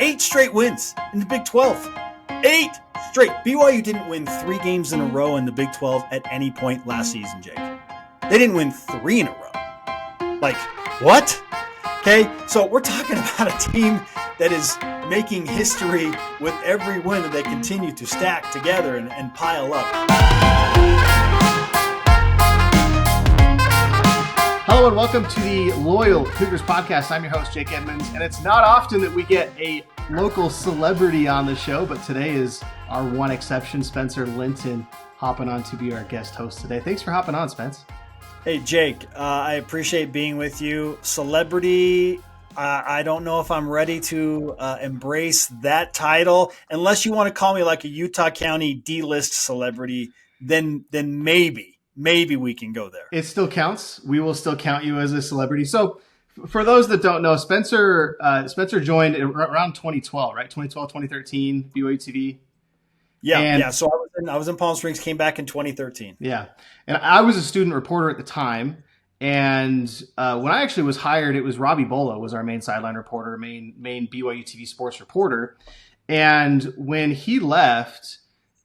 8 straight wins in the Big 12. 8 straight. BYU didn't win 3 games in a row in the Big 12 at any point last season, Jake. They didn't win 3 in a row. Like, what? Okay, so we're talking about a team that is making history with every win that they continue to stack together and pile up. Hello and welcome to the Loyal Cougars podcast. I'm your host, Jake Edmonds, and it's not often that we get a local celebrity on the show, but today is our one exception. Spencer Linton hopping on to be our guest host today. Thanks for hopping on, Spence. Hey, Jake, I appreciate being with you. Celebrity, I don't know if I'm ready to embrace that title. Unless you want to call me like a Utah County D-list celebrity, then maybe we can go there. It still counts. We will still count you as a celebrity. So for those that don't know, Spencer joined around 2012, right? 2012, 2013, BYU TV. Yeah. So I was in Palm Springs, came back in 2013. Yeah. And I was a student reporter at the time. And when I actually was hired, it was Robbie Bolo was our main sideline reporter, main BYU TV sports reporter. And when he left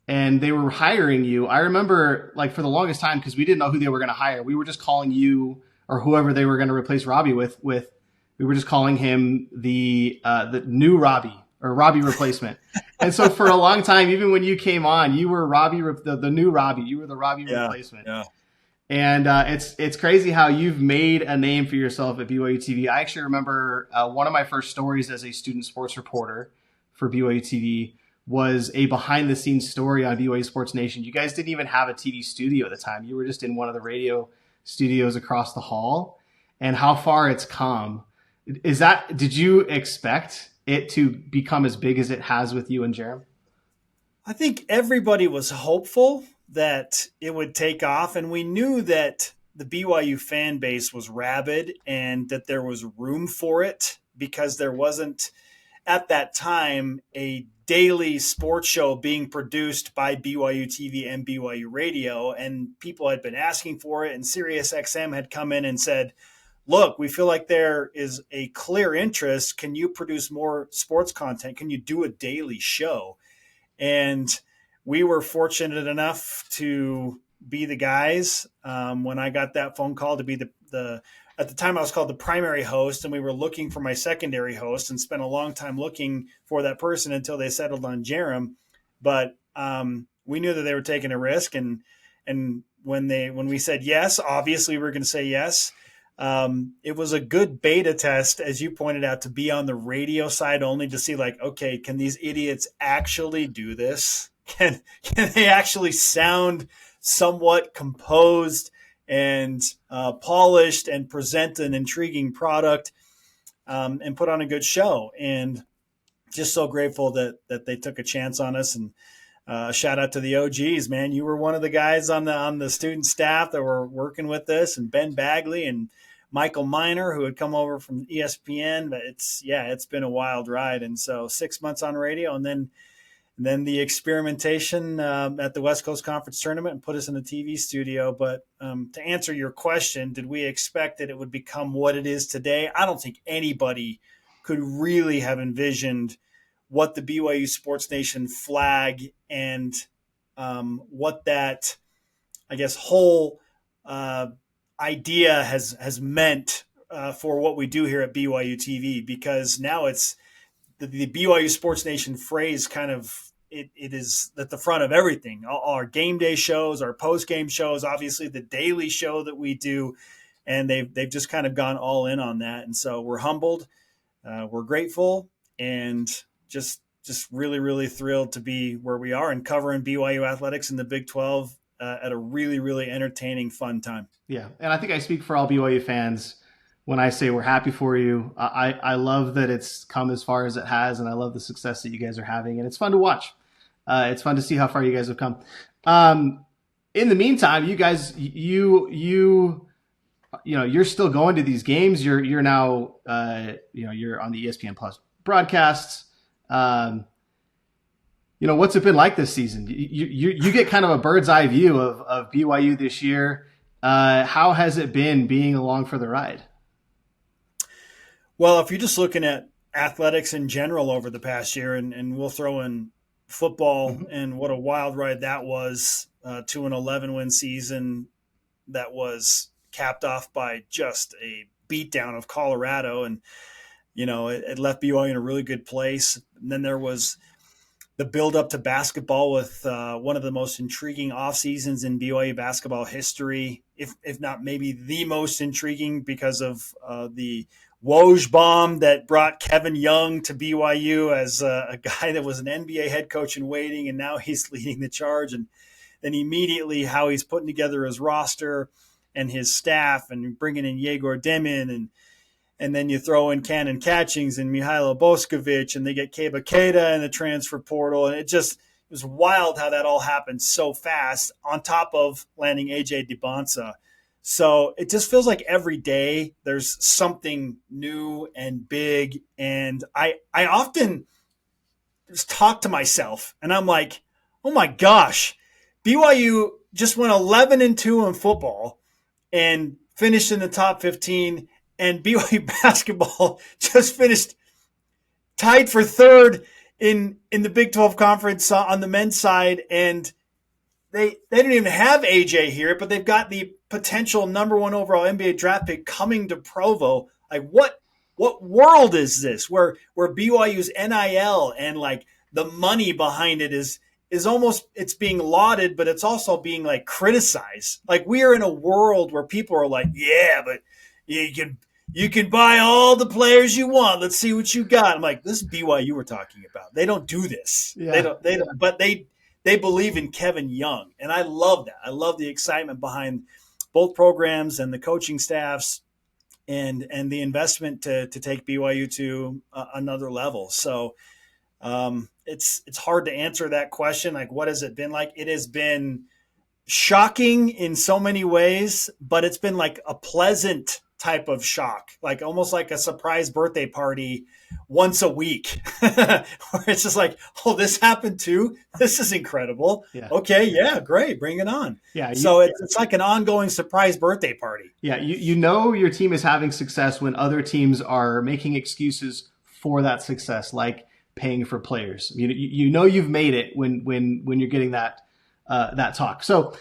and they were hiring you, I remember like for the longest time, because we didn't know who they were going to hire, we were just calling you or whoever they were going to replace Robbie with we were just calling him the new Robbie or Robbie replacement. And so for a long time, even when you came on, you were Robbie, the new Robbie. You were the Robbie replacement. Yeah. And it's crazy how you've made a name for yourself at BYU TV. I actually remember one of my first stories as a student sports reporter for BYU TV was a behind-the-scenes story on BYU Sports Nation. You guys didn't even have a TV studio at the time. You were just in one of the radio studios across the hall. And how far it's come. Did you expect it to become as big as it has with you and Jerem? I think everybody was hopeful that it would take off, and we knew that the BYU fan base was rabid and that there was room for it because there wasn't at that time a daily sports show being produced by BYU TV and BYU Radio, and people had been asking for it, and SiriusXM had come in and said, look, we feel like there is a clear interest. Can you produce more sports content? Can you do a daily show? And we were fortunate enough to be the guys when I got that phone call to be the at the time I was called the primary host, and we were looking for my secondary host and spent a long time looking for that person until they settled on Jerem. But we knew that they were taking a risk, and when we said yes, obviously we were going to say yes. It was a good beta test, as you pointed out, to be on the radio side only to see like, okay, can these idiots actually do this? Can they actually sound somewhat composed and polished and present an intriguing product and put on a good show? And just so grateful that they took a chance on us. And shout out to the OGs, man. You were one of the guys on the student staff that were working with this, and Ben Bagley and Michael Miner, who had come over from ESPN. But it's been a wild ride. And so 6 months on radio, and then the experimentation at the West Coast Conference Tournament and put us in a TV studio. But to answer your question, did we expect that it would become what it is today? I don't think anybody could really have envisioned what the BYU Sports Nation flag and what that, I guess, whole idea has meant for what we do here at BYU TV, because now it's the BYU Sports Nation phrase kind of it is at the front of everything. All our game day shows, our post game shows, obviously the daily show that we do, and they've just kind of gone all in on that. And so we're humbled, we're grateful, and just really, really thrilled to be where we are and covering BYU athletics in the Big 12 at a really, really entertaining, fun time. Yeah, and I think I speak for all BYU fans when I say we're happy for you. I love that it's come as far as it has, and I love the success that you guys are having, and it's fun to watch. It's fun to see how far you guys have come. In the meantime, you guys, you're still going to these games. You're now, you're on the ESPN Plus broadcasts. What's it been like this season? You get kind of a bird's eye view of BYU this year. How has it been being along for the ride? Well, if you're just looking at athletics in general over the past year, and we'll throw in football Mhm. and what a wild ride that was to an 11 win season that was capped off by just a beatdown of Colorado. And, it left BYU in a really good place. And then there was the build up to basketball with one of the most intriguing off seasons in BYU basketball history, if not maybe the most intriguing because of the Woj bomb that brought Kevin Young to BYU as a guy that was an NBA head coach in waiting, and now he's leading the charge. And then immediately how he's putting together his roster and his staff and bringing in Yegor Demin and then you throw in Cannon Catchings and Mihailo Boskovic, and they get Keba Keita in the transfer portal. And it was wild how that all happened so fast on top of landing AJ DeBonsa. So it just feels like every day there's something new and big. And I often just talk to myself and I'm like, oh my gosh, BYU just went 11-2 in football and finished in the top 15, and BYU basketball just finished tied for third in the Big 12 conference on the men's side, and they didn't even have AJ here, but they've got the potential number one overall NBA draft pick coming to Provo. Like what world is this where BYU's NIL and like the money behind it is almost, it's being lauded, but it's also being like criticized. Like we are in a world where people are like, yeah, but you can buy all the players you want. Let's see what you got. I'm like, this is BYU we're talking about. They don't do this. Yeah. They don't, but they believe in Kevin Young. And I love that. I love the excitement behind both programs and the coaching staffs and the investment to take BYU to another level. So it's hard to answer that question. Like, what has it been like? It has been shocking in so many ways, but it's been like a pleasant type of shock, like almost like a surprise birthday party once a week, where it's just like, oh, this happened too. This is incredible. Yeah. Okay, yeah, great, bring it on. Yeah. So it's like an ongoing surprise birthday party. Yeah, you know your team is having success when other teams are making excuses for that success, like paying for players. You know you've made it when you're getting that talk. So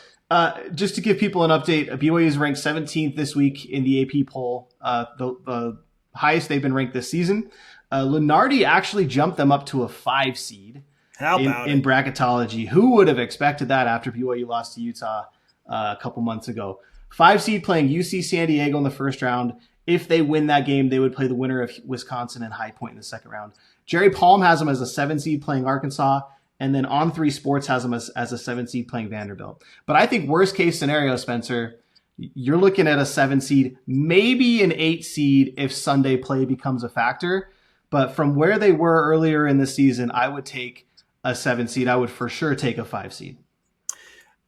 just to give people an update, BYU is ranked 17th this week in the AP poll, the highest they've been ranked this season. Lunardi actually jumped them up to a 5 seed in bracketology. Who would have expected that after BYU lost to Utah a couple months ago? 5 seed playing UC San Diego in the first round. If they win that game, they would play the winner of Wisconsin and High Point in the second round. Jerry Palm has them as a 7 seed playing Arkansas, and then On3 Sports has them as a 7 seed playing Vanderbilt. But I think worst case scenario, Spencer, you're looking at a 7 seed, maybe an 8 seed if Sunday play becomes a factor. But from where they were earlier in the season, I would take a 7 seed. I would for sure take a 5 seed.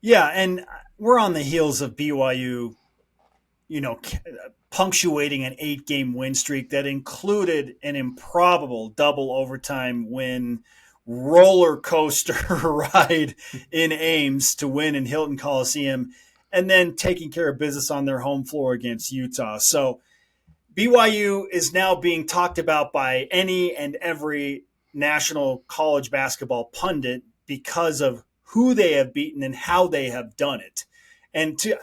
Yeah, and we're on the heels of BYU, punctuating an 8-game win streak that included an improbable double overtime win, roller coaster ride in Ames to win in Hilton Coliseum, and then taking care of business on their home floor against Utah. So BYU is now being talked about by any and every national college basketball pundit because of who they have beaten and how they have done it. And to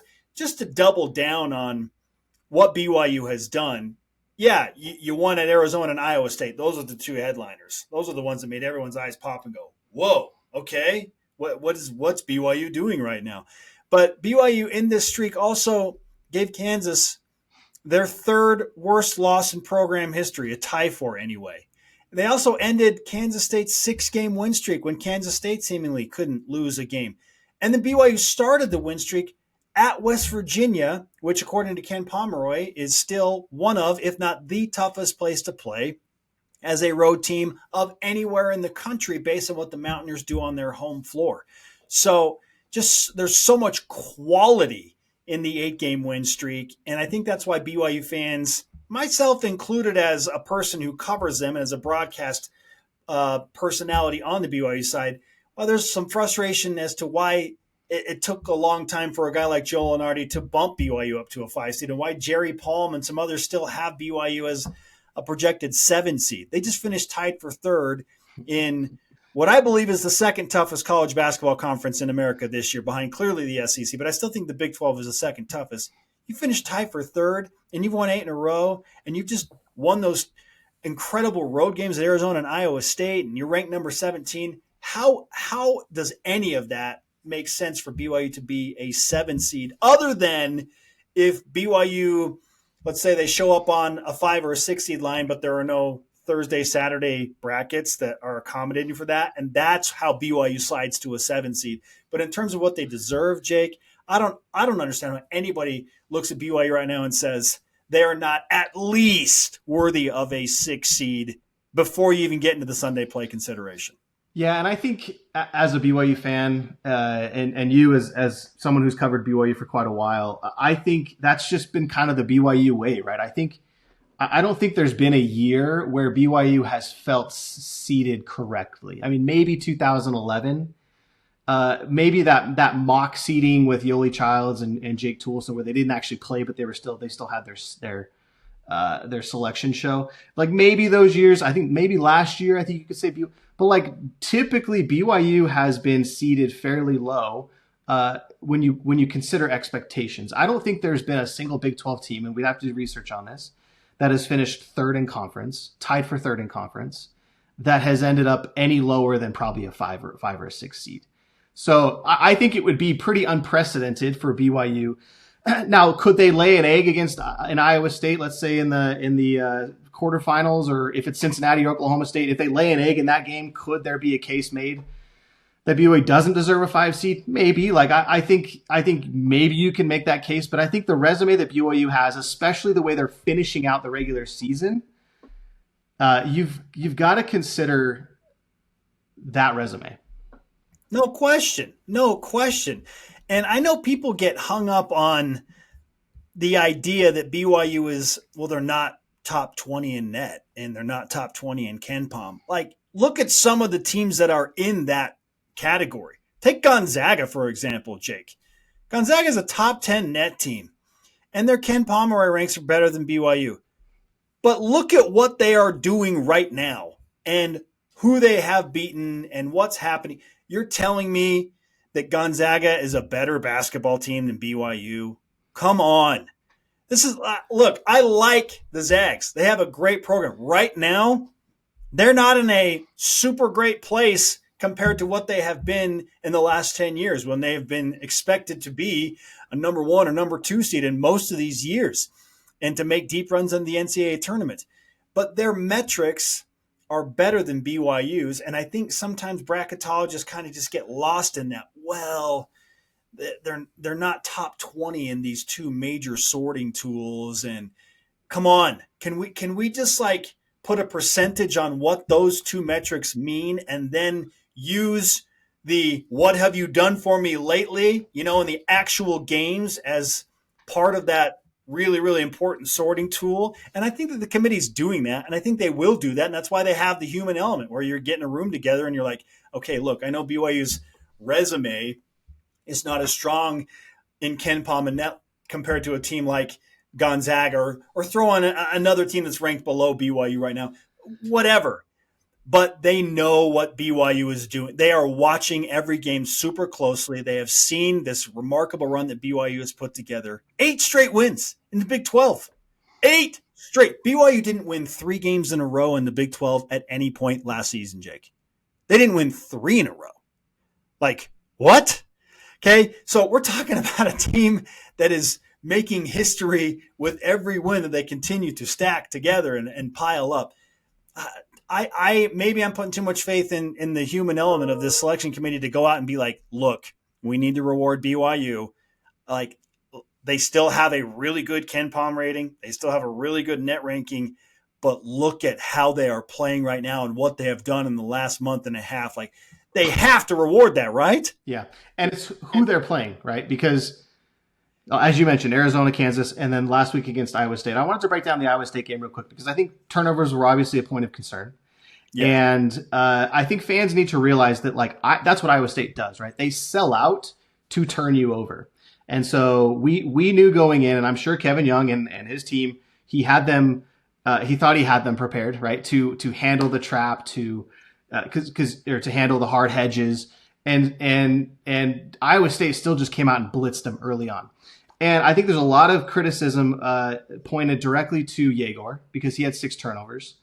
double down on what BYU has done, yeah, you won at Arizona and Iowa State. Those are the two headliners. Those are the ones that made everyone's eyes pop and go, whoa, okay, what's BYU doing right now? But BYU in this streak also gave Kansas their third worst loss in program history, a tie for anyway. They also ended Kansas State's 6-game win streak when Kansas State seemingly couldn't lose a game. And then BYU started the win streak at West Virginia, which according to Ken Pomeroy is still one of, if not the toughest place to play as a road team of anywhere in the country based on what the Mountaineers do on their home floor. So just there's so much quality in the 8-game win streak. And I think that's why BYU fans, myself included as a person who covers them and as a broadcast personality on the BYU side, well, there's some frustration as to why it took a long time for a guy like Joe Lunardi to bump BYU up to a 5 seed and why Jerry Palm and some others still have BYU as a projected 7 seed. They just finished tied for third in what I believe is the second toughest college basketball conference in America this year, behind clearly the SEC, but I still think the Big 12 is the second toughest. You finished tied for third, and you've won 8 in a row, and you've just won those incredible road games at Arizona and Iowa State, and you're ranked number 17. How does any of that make sense for BYU to be a 7 seed, other than if BYU, let's say they show up on a 5 or a 6 seed line, but there are no Thursday, Saturday brackets that are accommodating for that, and that's how BYU slides to a 7 seed. But in terms of what they deserve, Jake, I don't understand how anybody looks at BYU right now and says they are not at least worthy of a 6 seed before you even get into the Sunday play consideration. Yeah, and I think as a BYU fan, and you as someone who's covered BYU for quite a while, I think that's just been kind of the BYU way, right? I don't think there's been a year where BYU has felt seeded correctly. I mean, maybe 2011, maybe that mock seeding with Yoli Childs and Jake Toolson, where they didn't actually play, but they still had their selection show. Like maybe those years, I think maybe last year, I think you could say BYU. But like typically BYU has been seeded fairly low when you consider expectations. I don't think there's been a single Big 12 team, and we'd have to do research on this, that has finished third in conference, tied for third in conference, that has ended up any lower than probably a 5 or a 6 seed. So I think it would be pretty unprecedented for BYU. Now, could they lay an egg against an Iowa State, let's say in the quarterfinals, or if it's Cincinnati or Oklahoma State, if they lay an egg in that game, could there be a case made that BYU doesn't deserve a 5 seed? Maybe. Like I think maybe you can make that case, but I think the resume that BYU has, especially the way they're finishing out the regular season, you've got to consider that resume. No question. And I know people get hung up on the idea that BYU is, well, they're not top 20 in net and they're not top 20 in KenPom. Like, look at some of the teams that are in that category. Take Gonzaga, for example, Jake. Gonzaga is a top 10 net team, and their KenPom ranks are better than BYU. But look at what they are doing right now and who they have beaten and what's happening. You're telling me that Gonzaga is a better basketball team than BYU? Come on. Look, I like the Zags. They have a great program. Right now, they're not in a super great place compared to what they have been in the last 10 years, when they have been expected to be a number 1 or number 2 seed in most of these years and to make deep runs in the NCAA tournament. But their metrics are better than BYU's, and I think sometimes bracketologists kind of just get lost in that. Well, they're not top 20 in these two major sorting tools, and come on, can we just like put a percentage on what those two metrics mean, and then use the what have you done for me lately, in the actual games as part of that really, really important sorting tool? And I think that the committee's doing that, and I think they will do that, and that's why they have the human element, where you're getting a room together and you're like, okay, look, I know BYU's resume is not as strong in KenPom and net compared to a team like Gonzaga, or throw on another team that's ranked below BYU right now, whatever. But they know what BYU is doing. They are watching every game super closely. They have seen this remarkable run that BYU has put together. 8 straight wins in the Big 12. 8 straight. BYU didn't win 3 games in a row in the Big 12 at any point last season, Jake. They didn't win 3 in a row. Like, what? Okay, so we're talking about a team that is making history with every win that they continue to stack together and pile up. Maybe I'm putting too much faith in the human element of this selection committee to go out and be like, look, we need to reward BYU. Like, they still have a really good KenPom rating. They still have a really good net ranking, but look at how they are playing right now and what they have done in the last month and a half. Like, they have to reward that, right? Yeah. And it's who they're playing, right? Because as you mentioned, Arizona, Kansas, and then last week against Iowa State. I wanted to break down the Iowa State game real quick because I think turnovers were obviously a point of concern. Yeah. And I think fans need to realize that, that's what Iowa State does, right? They sell out to turn you over. And so we knew going in, and I'm sure Kevin Young and his team, he had them he thought he had them prepared, right, to handle the trap, to or to handle the hard hedges, and Iowa State still just came out and blitzed them early on. And I think there's a lot of criticism pointed directly to Yegor because he had 6 turnovers.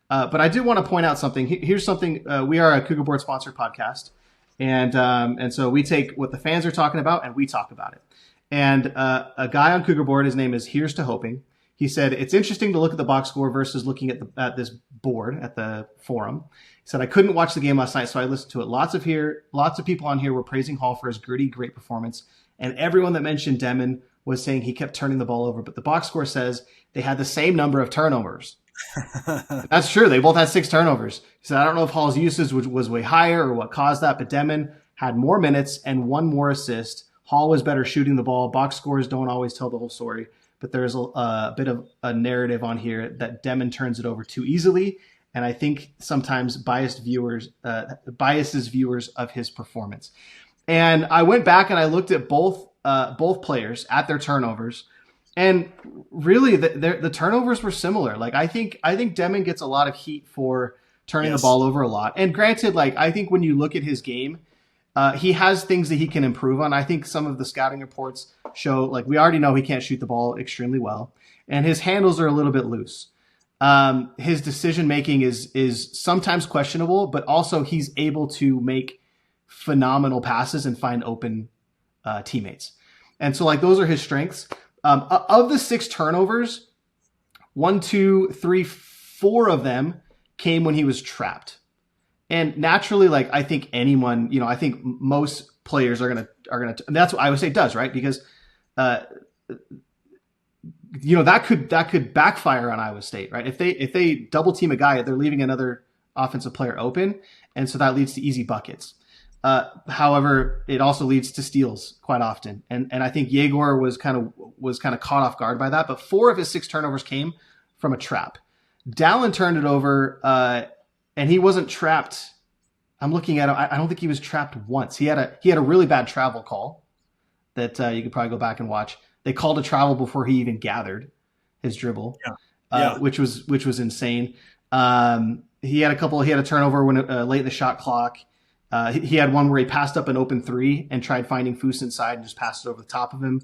But I do want to point out something. Here's something. We are a Cougar Board sponsored podcast, and so we take what the fans are talking about and we talk about it. And a guy on Cougar Board, his name is Here's to Hoping. He said it's interesting to look at the box score versus looking at this board at the forum. He said I couldn't watch the game last night, so I listened to it. Lots of people on here were praising Hall for his gritty, great performance, and everyone that mentioned Demon was saying he kept turning the ball over. But the box score says they had the same number of turnovers. That's true. They both had 6 turnovers. He said I don't know if Hall's usage was way higher or what caused that, but Demon had more minutes and 1 more assist. Hall was better shooting the ball. Box scores don't always tell the whole story, but there's a bit of a narrative on here that Demon turns it over too easily, and I think sometimes biases viewers of his performance. And I went back and I looked at both players at their turnovers, and really the turnovers were similar. Like I think Demon gets a lot of heat for turning the ball over a lot. And granted, like I think when you look at his game, he has things that he can improve on. I think some of the scouting reports show, like we already know he can't shoot the ball extremely well, and his handles are a little bit loose. His decision making is sometimes questionable, but also he's able to make phenomenal passes and find open teammates. And so like those are his strengths. Of the 6 turnovers, 1, 2, 3, 4 of them came when he was trapped. And naturally, like I think anyone, I think most players are gonna, and that's what Iowa State does, right? Because, that could backfire on Iowa State, right? If they double team a guy, they're leaving another offensive player open, and so that leads to easy buckets. However, it also leads to steals quite often, and I think Yegor was kind of caught off guard by that. But 4 of his 6 turnovers came from a trap. Dallin turned it over. And he wasn't trapped. I'm looking at him. I don't think he was trapped once. He had a really bad travel call that you could probably go back and watch. They called a travel before he even gathered his dribble, which was insane. He had a turnover when late in the shot clock. He had one where he passed up an open 3 and tried finding Foose inside and just passed it over the top of him.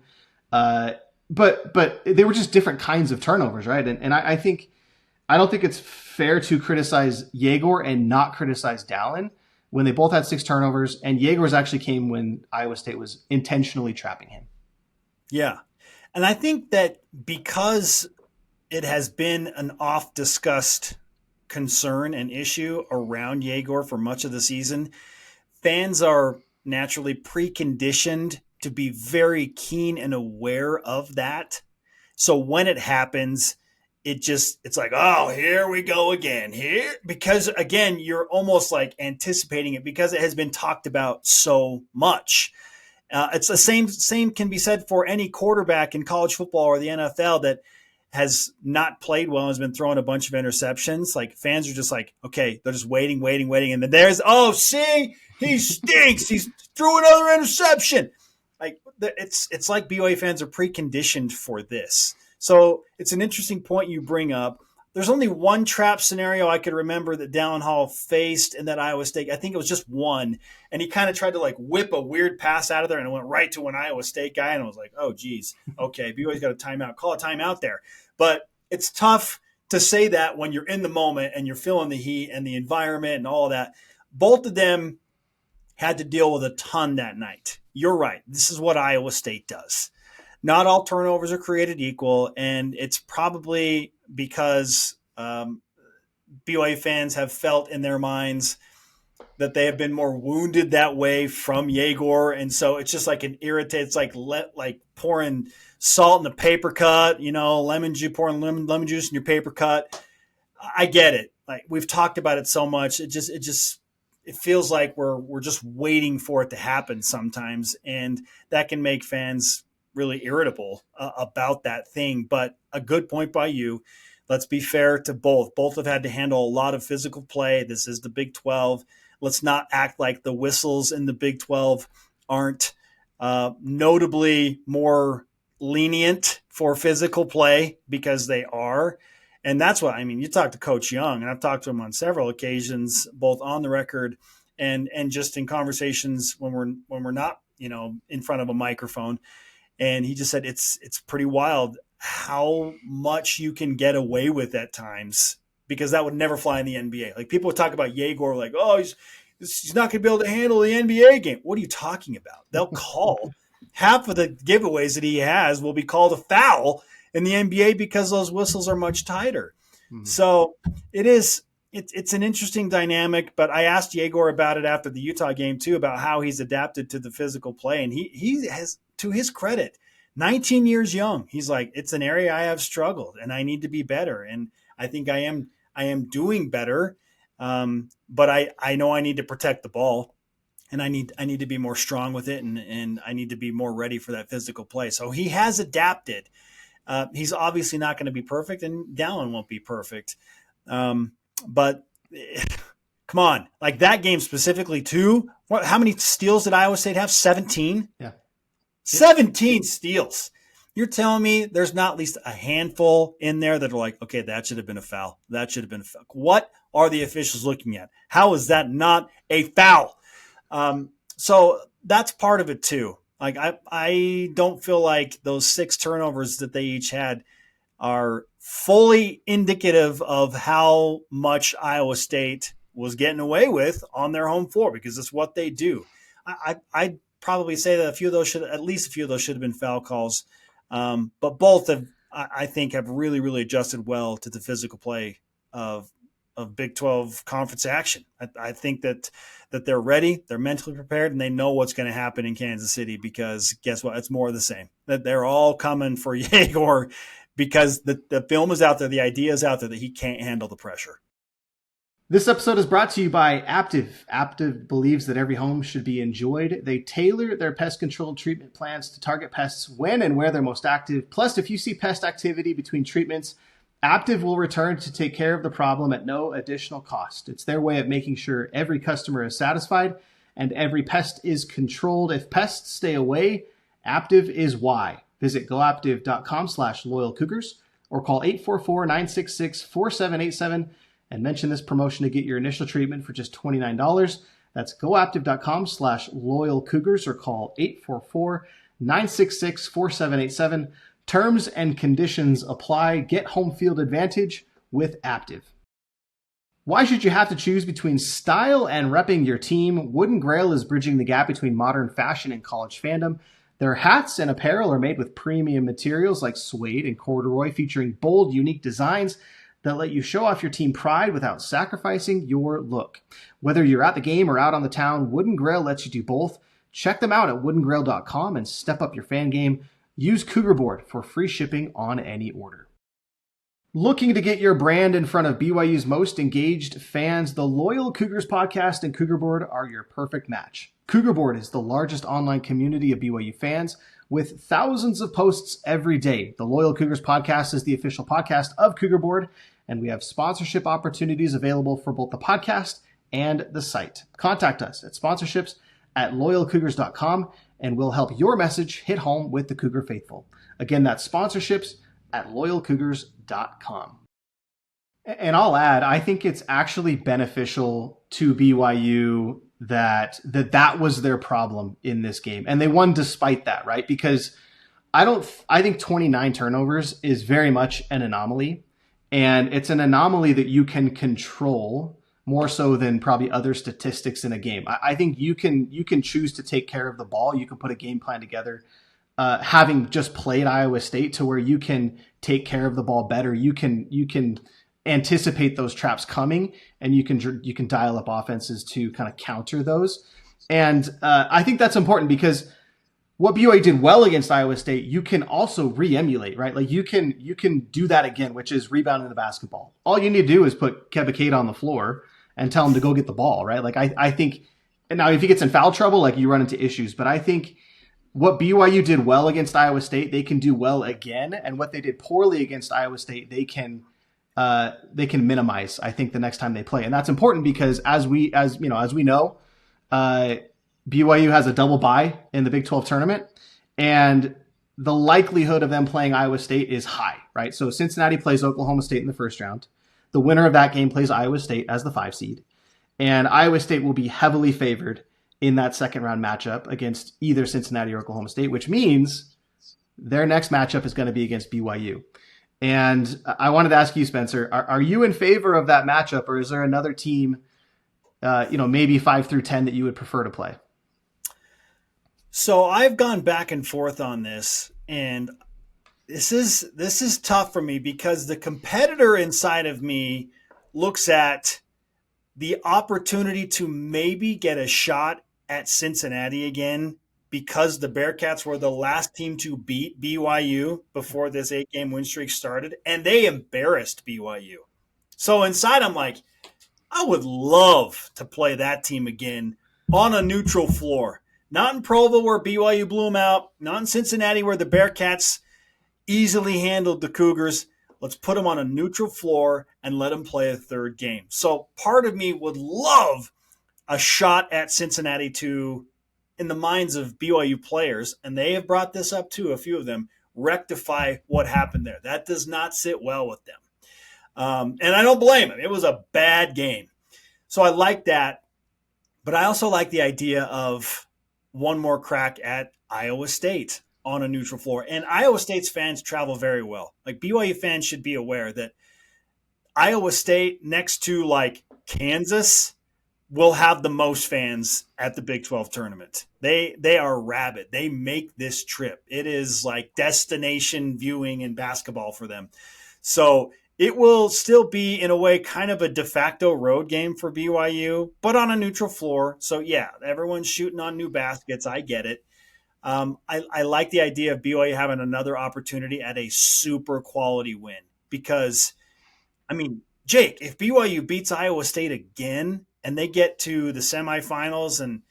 But they were just different kinds of turnovers, right? And I don't think it's fair to criticize Yegor and not criticize Dallin when they both had 6 turnovers, and Yegor's actually came when Iowa State was intentionally trapping him. Yeah. And I think that because it has been an oft-discussed concern and issue around Yegor for much of the season, fans are naturally preconditioned to be very keen and aware of that. So when it happens, it's like, oh, here we go again here, because again, you're almost like anticipating it because it has been talked about so much. It's the same can be said for any quarterback in college football or the NFL that has not played well and has been throwing a bunch of interceptions. Like fans are just like, okay, they're just waiting. And then see, he stinks. He's threw another interception. Like it's like BYU fans are preconditioned for this. So it's an interesting point you bring up. There's only one trap scenario I could remember that Dallin Hall faced in that Iowa State. I think it was just one. And he kind of tried to like whip a weird pass out of there and it went right to an Iowa State guy. And I was like, oh, geez. Okay, BYU's got a timeout. Call a timeout there. But it's tough to say that when you're in the moment and you're feeling the heat and the environment and all of that. Both of them had to deal with a ton that night. You're right. This is what Iowa State does. Not all turnovers are created equal, and it's probably because BYU fans have felt in their minds that they have been more wounded that way from Yegor, and so it's just like an irritate. It's like pouring salt in a paper cut, lemon juice, pouring lemon juice in your paper cut. I get it. Like we've talked about it so much, it feels like we're just waiting for it to happen sometimes, and that can make fans really irritable about that thing. But a good point by you. Let's be fair to both. Both have had to handle a lot of physical play. This is the Big 12. Let's not act like the whistles in the Big 12 aren't notably more lenient for physical play, because they are. And that's what I mean. You talk to Coach Young, and I've talked to him on several occasions, both on the record and just in conversations when we're not, in front of a microphone. And he just said it's pretty wild how much you can get away with at times, because that would never fly in the NBA. Like, people would talk about Yegor like, oh, he's not going to be able to handle the NBA game. What are you talking about? They'll call half of the giveaways that he has will be called a foul in the NBA because those whistles are much tighter. Mm-hmm. So it's an interesting dynamic, but I asked Yegor about it after the Utah game too, about how he's adapted to the physical play. And he has, to his credit, 19 years young. He's like, it's an area I have struggled and I need to be better. And I think I am doing better. But I know I need to protect the ball, and I need to be more strong with it. And I need to be more ready for that physical play. So he has adapted. He's obviously not going to be perfect, and Dallin won't be perfect. But come on, like that game specifically too. How many steals did Iowa State have? 17? Yeah. 17 steals. You're telling me there's not at least a handful in there that are like, okay, that should have been a foul. That should have been a foul. What are the officials looking at? How is that not a foul? So that's part of it too. Like, I don't feel like those 6 turnovers that they each had are fully indicative of how much Iowa State was getting away with on their home floor, because it's what they do. I'd probably say that at least a few of those should have been foul calls. But both I think have really, really adjusted well to the physical play of Big 12 conference action. I think that they're ready, they're mentally prepared, and they know what's going to happen in Kansas City, because guess what? It's more of the same. That they're all coming for Yegor because the film is out there, the idea is out there that he can't handle the pressure. This episode is brought to you by Aptiv. Aptiv believes that every home should be enjoyed. They tailor their pest control treatment plans to target pests when and where they're most active. Plus, if you see pest activity between treatments, Aptiv will return to take care of the problem at no additional cost. It's their way of making sure every customer is satisfied and every pest is controlled. If pests stay away, Aptiv is why. Visit goaptiv.com/loyalcougars or call 844-966-4787 and mention this promotion to get your initial treatment for just $29. That's goaptiv.com/loyalcougars or call 844-966-4787. Terms and conditions apply. Get home field advantage with Aptiv. Why should you have to choose between style and repping your team? Wood and Grail is bridging the gap between modern fashion and college fandom. Their hats and apparel are made with premium materials like suede and corduroy, featuring bold, unique designs that let you show off your team pride without sacrificing your look. Whether you're at the game or out on the town, Wood and Grail lets you do both. Check them out at woodandgrail.com and step up your fan game. Use Cougar Board for free shipping on any order. Looking to get your brand in front of BYU's most engaged fans? The Loyal Cougars podcast and Cougar Board are your perfect match. Cougar Board is the largest online community of BYU fans with thousands of posts every day. The Loyal Cougars podcast is the official podcast of Cougar Board, and we have sponsorship opportunities available for both the podcast and the site. Contact us at sponsorships@loyalcougars.com, and we'll help your message hit home with the Cougar faithful. Again, that's sponsorships@loyalcougars.com. And I'll add, I think it's actually beneficial to BYU that was their problem in this game. And they won despite that, right? Because I think 29 turnovers is very much an anomaly. And it's an anomaly that you can control more so than probably other statistics in a game. I think you can choose to take care of the ball. You can put a game plan together, having just played Iowa State, to where you can take care of the ball better. You can anticipate those traps coming, and you can dial up offenses to kind of counter those. And I think that's important, because what BYU did well against Iowa State, you can also re-emulate, right? Like you can do that again, which is rebounding the basketball. All you need to do is put Kebakate on the floor and tell him to go get the ball, right? Like I think, and now if he gets in foul trouble, like you run into issues. But I think what BYU did well against Iowa State, they can do well again. And what they did poorly against Iowa State, they can minimize, I think, the next time they play. And that's important because as we know, BYU has a double bye in the Big 12 tournament. And the likelihood of them playing Iowa State is high, right? So Cincinnati plays Oklahoma State in the first round. The winner of that game plays Iowa State as the 5 seed. And Iowa State will be heavily favored in that second round matchup against either Cincinnati or Oklahoma State, which means their next matchup is going to be against BYU. And I wanted to ask you, Spencer, are you in favor of that matchup, or is there another team, maybe 5 through 10 that you would prefer to play? So I've gone back and forth on this, and this is tough for me because the competitor inside of me looks at the opportunity to maybe get a shot at Cincinnati again because the Bearcats were the last team to beat BYU before this 8-game win streak started, and they embarrassed BYU. So inside I'm like, I would love to play that team again on a neutral floor. Not in Provo where BYU blew them out, not in Cincinnati where the Bearcats easily handled the Cougars. Let's put them on a neutral floor and let them play a third game. So part of me would love a shot at Cincinnati to, in the minds of BYU players, and they have brought this up too, a few of them, rectify what happened there. That does not sit well with them. And I don't blame them. It was a bad game. So I like that. But I also like the idea of one more crack at Iowa State on a neutral floor. And Iowa State's fans travel very well. Like BYU fans should be aware that Iowa State next to like Kansas will have the most fans at the Big 12 tournament. They are rabid. They make this trip. It is like destination viewing in basketball for them. So it will still be, in a way, kind of a de facto road game for BYU, but on a neutral floor. So, yeah, everyone's shooting on new baskets. I get it. I like the idea of BYU having another opportunity at a super quality win because, I mean, Jake, if BYU beats Iowa State again and they get to the semifinals and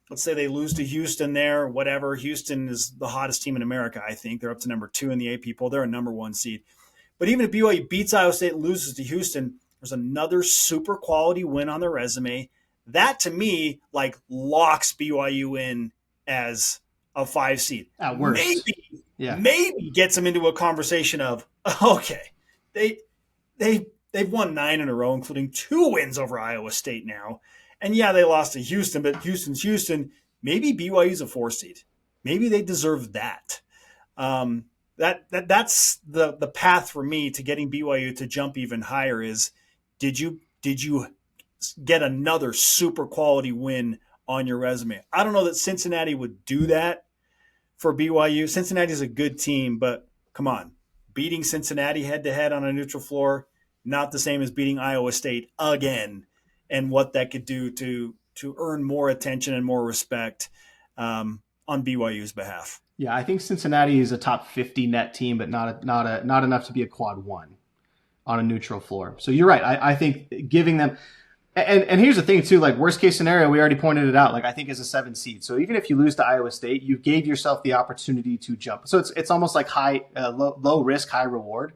let's say they lose to Houston there, whatever, Houston is the hottest team in America, I think. They're up to number 2 in the AP poll. They're a number 1 seed. But even if BYU beats Iowa State and loses to Houston, there's another super quality win on their resume. That, to me, like locks BYU in as a 5 seed. At worst. Maybe gets them into a conversation of, okay, they've won 9 in a row, including 2 wins over Iowa State now. And yeah, they lost to Houston, but Houston's Houston. Maybe BYU's a 4 seed. Maybe they deserve that. That's the path for me to getting BYU to jump even higher is did you get another super quality win on your resume? I don't know that Cincinnati would do that for BYU. Cincinnati's a good team, but come on. Beating Cincinnati head-to-head on a neutral floor, not the same as beating Iowa State again, and what that could do to earn more attention and more respect on BYU's behalf. Yeah, I think Cincinnati is a top 50 net team, but not enough to be a quad 1 on a neutral floor. So you're right. I think giving them and here's the thing too, like worst case scenario, we already pointed it out, like I think is a 7 seed. So even if you lose to Iowa State, you gave yourself the opportunity to jump. So it's almost like low risk, high reward.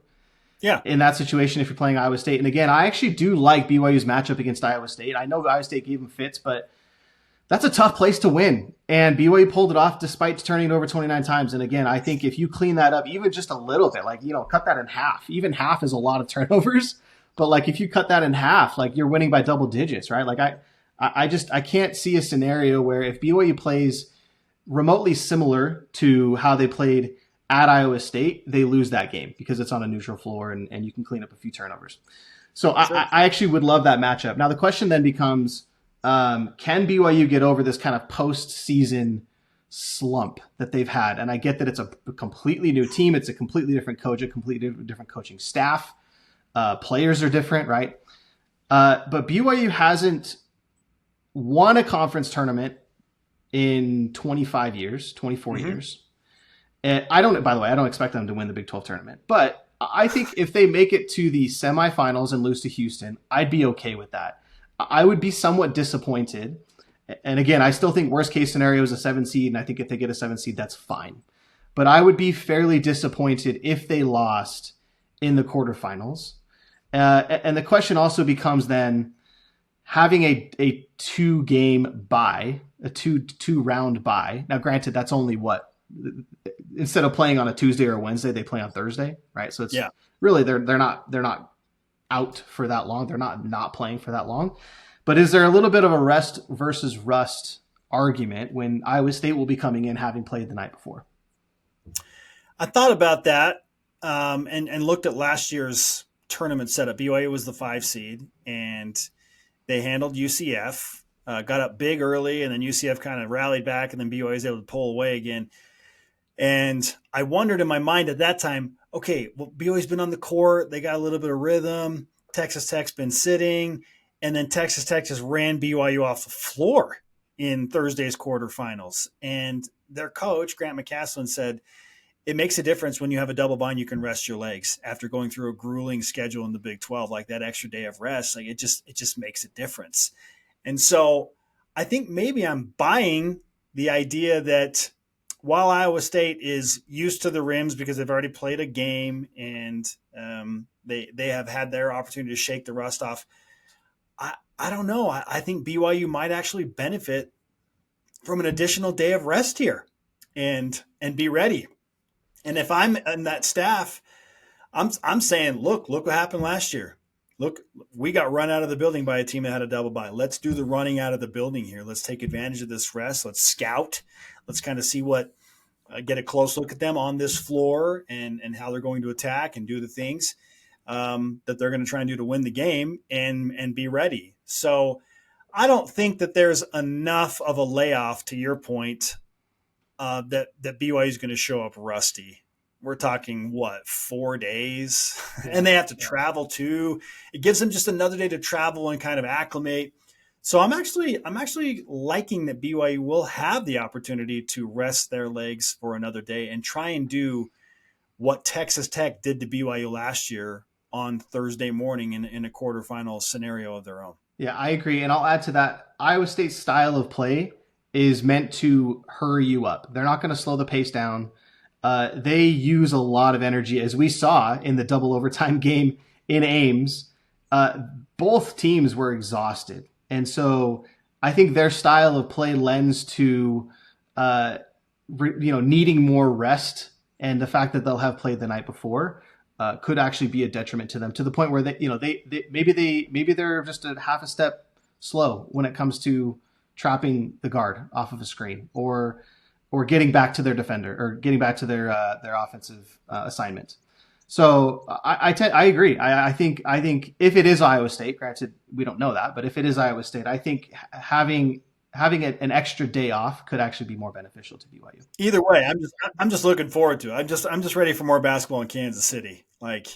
Yeah. In that situation, if you're playing Iowa State. And again, I actually do like BYU's matchup against Iowa State. I know Iowa State gave them fits, but that's a tough place to win. And BYU pulled it off despite turning it over 29 times. And again, I think if you clean that up even just a little bit, like, cut that in half. Even half is a lot of turnovers. But like if you cut that in half, like you're winning by double digits, right? Like I can't see a scenario where if BYU plays remotely similar to how they played at Iowa State, they lose that game because it's on a neutral floor and you can clean up a few turnovers. So sure. I actually would love that matchup. Now the question then becomes, can BYU get over this kind of postseason slump that they've had? And I get that it's a completely new team. It's a completely different coach, a completely different coaching staff. Players are different, right? But BYU hasn't won a conference tournament in 24 years. And I don't expect them to win the Big 12 tournament, but I think if they make it to the semifinals and lose to Houston, I'd be okay with that. I would be somewhat disappointed. And again, I still think worst case scenario is a 7 seed. And I think if they get a 7 seed, that's fine. But I would be fairly disappointed if they lost in the quarterfinals. And the question also becomes then having a 2-game bye, a two round bye. Now, granted, that's only instead of playing on a Tuesday or a Wednesday, they play on Thursday, right? So it's Yeah. really they're not out for that long. They're not playing for that long. But is there a little bit of a rest versus rust argument when Iowa State will be coming in having played the night before? I thought about that and looked at last year's tournament setup. BYU was the 5 seed, and they handled UCF, got up big early, and then UCF kind of rallied back, and then BYU was able to pull away again. And I wondered in my mind at that time, okay, well, BYU's been on the court. They got a little bit of rhythm. Texas Tech's been sitting. And then Texas Tech just ran BYU off the floor in Thursday's quarterfinals. And their coach, Grant McCaslin, said, it makes a difference when you have a double bind, you can rest your legs after going through a grueling schedule in the Big 12, like that extra day of rest. Like it just makes a difference. And so I think maybe I'm buying the idea that while Iowa State is used to the rims because they've already played a game and they have had their opportunity to shake the rust off, I don't know. I think BYU might actually benefit from an additional day of rest here and be ready. And if I'm in that staff, I'm saying, look what happened last year. Look, we got run out of the building by a team that had a double bye. Let's do the running out of the building here. Let's take advantage of this rest. Let's scout. Let's kind of see get a close look at them on this floor and how they're going to attack and do the things that they're going to try and do to win the game and be ready. So I don't think that there's enough of a layoff, to your point, that BYU is going to show up rusty. We're talking 4 days, and they have to travel too. It gives them just another day to travel and kind of acclimate. So I'm actually liking that BYU will have the opportunity to rest their legs for another day and try and do what Texas Tech did to BYU last year on Thursday morning in a quarterfinal scenario of their own. Yeah, I agree. And I'll add to that, Iowa State's style of play is meant to hurry you up. They're not going to slow the pace down. They use a lot of energy, as we saw in the double overtime game in Ames. Both teams were exhausted. And so I think their style of play lends to needing more rest, and the fact that they'll have played the night before could actually be a detriment to them, to the point where maybe they're just a half a step slow when it comes to trapping the guard off of a screen or getting back to their defender or getting back to their offensive assignment. So I agree. I think if it is Iowa State, granted we don't know that, but if it is Iowa State, I think having an extra day off could actually be more beneficial to BYU. Either way, I'm just looking forward to it. I'm just ready for more basketball in Kansas City. Like,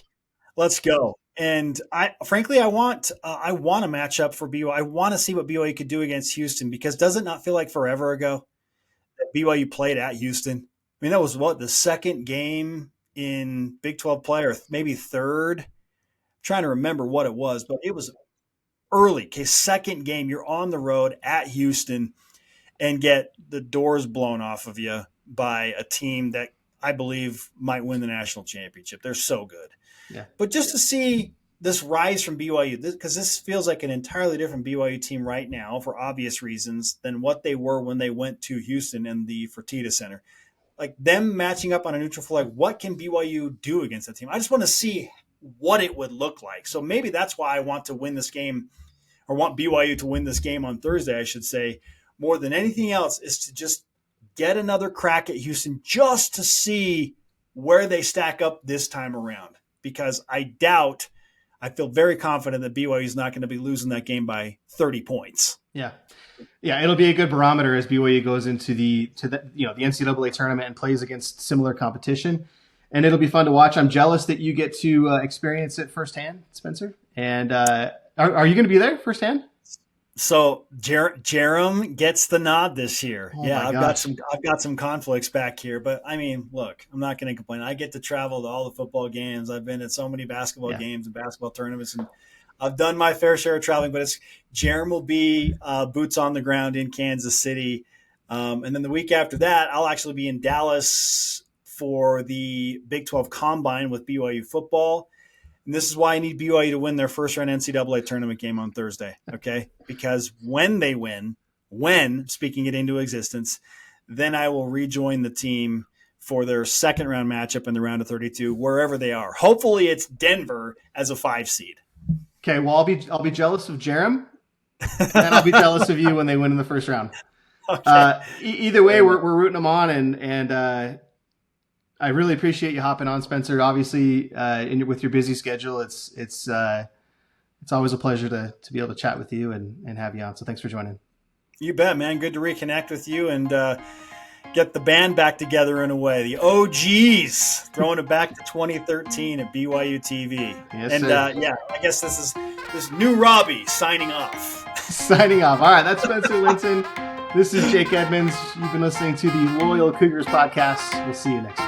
let's go. And I want a matchup for BYU. I want to see what BYU could do against Houston, because does it not feel like forever ago that BYU played at Houston? I mean, that was the second game in Big 12 play, or maybe third. I'm trying to remember what it was, but it was early. Okay, second game, you're on the road at Houston and get the doors blown off of you by a team that I believe might win the national championship. They're so good. Yeah. But just to see this rise from BYU, because this feels like an entirely different BYU team right now for obvious reasons than what they were when they went to Houston in the Fertitta Center. Like them matching up on a neutral floor, like what can BYU do against that team? I just want to see what it would look like. So maybe that's why I want to win this game, or want BYU to win this game on Thursday, I should say, more than anything else, is to just get another crack at Houston just to see where they stack up this time around. Because I feel very confident that BYU is not going to be losing that game by 30 points. Yeah. Yeah, it'll be a good barometer as BYU goes into the NCAA tournament and plays against similar competition. And it'll be fun to watch. I'm jealous that you get to experience it firsthand, Spencer. And are you going to be there firsthand? So Jerem gets the nod this year. Oh yeah, I've got some conflicts back here, but I mean, look, I'm not going to complain. I get to travel to all the football games. I've been at so many basketball games and basketball tournaments, and I've done my fair share of traveling. But Jerem will be boots on the ground in Kansas City, and then the week after that, I'll actually be in Dallas for the Big 12 Combine with BYU football. And this is why I need BYU to win their first-round NCAA tournament game on Thursday, okay? Because when speaking it into existence, then I will rejoin the team for their second round matchup in the round of 32, wherever they are. Hopefully it's Denver as a 5 seed. Okay, well, I'll be jealous of Jerem, and I'll be jealous of you when they win in the first round. Okay. Either way, we're rooting them on, and I really appreciate you hopping on, Spencer. Obviously, with your busy schedule, it's always a pleasure to be able to chat with you and have you on. So thanks for joining. You bet, man. Good to reconnect with you and get the band back together in a way. The OGs throwing it back to 2013 at BYU TV. Yes, and I guess this is new Robbie signing off. Signing off. All right, that's Spencer Linton. This is Jake Edmonds. You've been listening to the Loyal Cougars podcast. We'll see you next week.